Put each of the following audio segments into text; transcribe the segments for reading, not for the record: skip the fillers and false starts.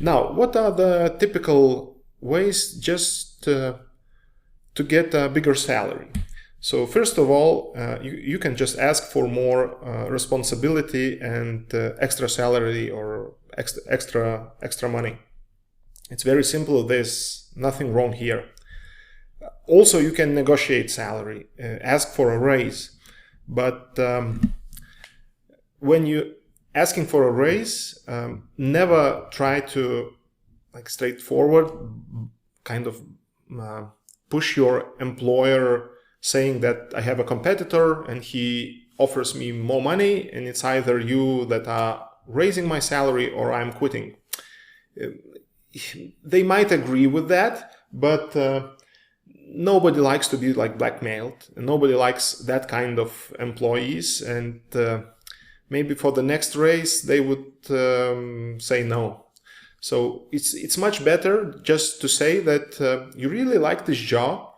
Now, what are the typical ways just to get a bigger salary? So first of all, you can just ask for more responsibility and extra salary or extra money. It's very simple. There's nothing wrong here. Also, you can negotiate salary, ask for a raise. But when you asking for a raise, never try to straightforward kind of push your employer saying that I have a competitor and he offers me more money and it's either you that are raising my salary or I'm quitting. They might agree with that, but nobody likes to be blackmailed. Nobody likes that kind of employees, and maybe for the next raise they would say no. So it's much better just to say that you really like this job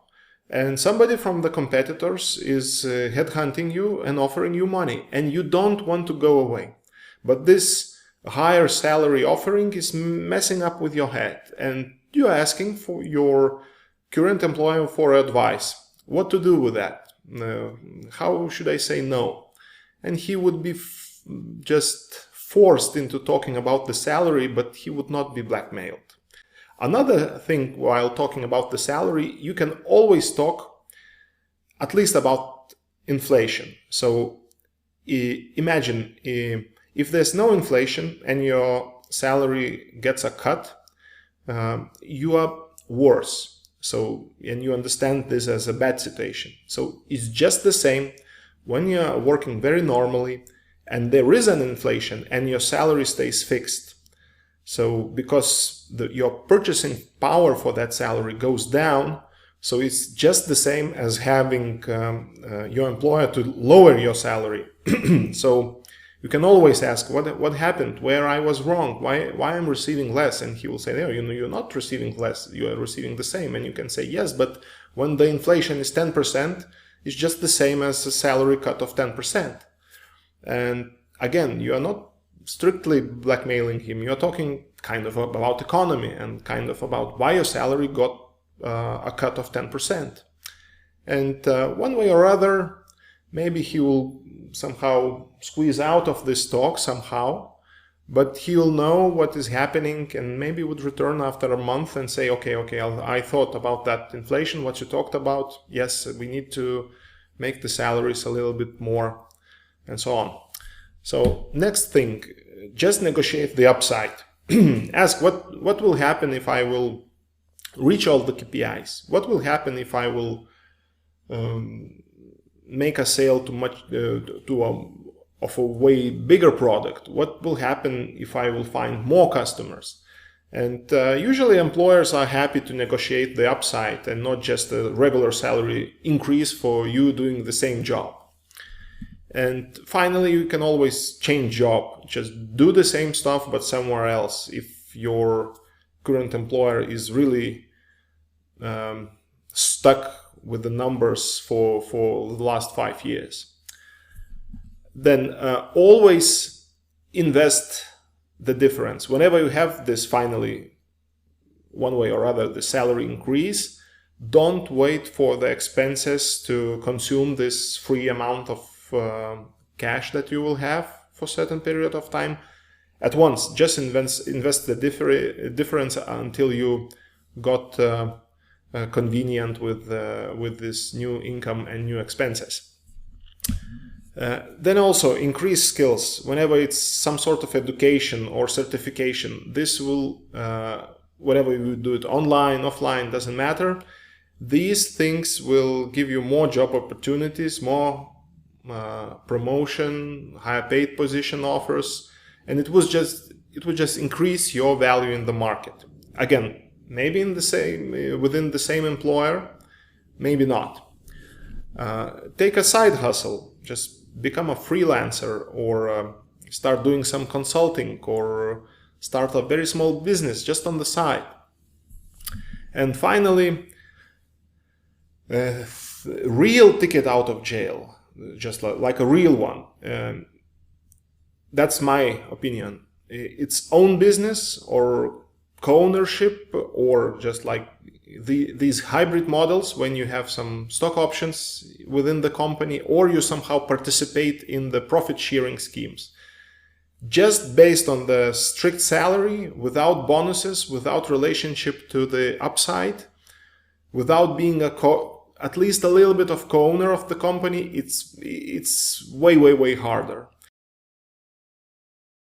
and somebody from the competitors is headhunting you and offering you money and you don't want to go away. But this higher salary offering is messing up with your head and you're asking for your current employer for advice. What to do with that? How should I say no? And he would be just forced into talking about the salary, but he would not be blackmailed. Another thing, while talking about the salary, you can always talk at least about inflation. So imagine if there's no inflation and your salary gets a cut, you are worse. So, and you understand this as a bad situation. So it's just the same when you're working very normally and there is an inflation and your salary stays fixed. So because your purchasing power for that salary goes down, so it's just the same as having your employer to lower your salary. So you can always ask what happened, where I was wrong, why I'm receiving less, and he will say, no, you're not receiving less, you are receiving the same. And you can say, yes, but when the inflation is 10%, it's just the same as a salary cut of 10%. And again, you are not strictly blackmailing him. You're talking kind of about economy and kind of about why your salary got a cut of 10%. And one way or other, maybe he will somehow squeeze out of this talk somehow, but he will know what is happening and maybe would return after a month and say, okay, I thought about that inflation, what you talked about. Yes, we need to make the salaries a little bit more and so on. So next thing, just negotiate the upside. Ask what will happen if I will reach all the KPIs? What will happen if I will make a sale of a way bigger product? What will happen if I will find more customers? And usually employers are happy to negotiate the upside and not just a regular salary increase for you doing the same job. And finally, you can always change job. Just do the same stuff, but somewhere else. If your current employer is really stuck with the numbers for the last 5 years, then always invest the difference. Whenever you have this finally, one way or other, the salary increase, don't wait for the expenses to consume this free amount of cash that you will have for a certain period of time at once. Just invest the difference until you got convenient with this new income and new expenses. Then also increase skills. Whenever it's some sort of education or certification, this will, whatever you do it online, offline, doesn't matter. These things will give you more job opportunities, more promotion, higher paid position offers, and it would just increase your value in the market. Again, maybe within the same employer, maybe not. Take a side hustle, just become a freelancer or start doing some consulting or start a very small business just on the side. And finally, real ticket out of jail. Just like a real one. That's my opinion. It's own business or co-ownership, or just like these hybrid models when you have some stock options within the company, or you somehow participate in the profit sharing schemes. Just based on the strict salary, without bonuses, without relationship to the upside, without being at least a little bit of co-owner of the company, it's way harder.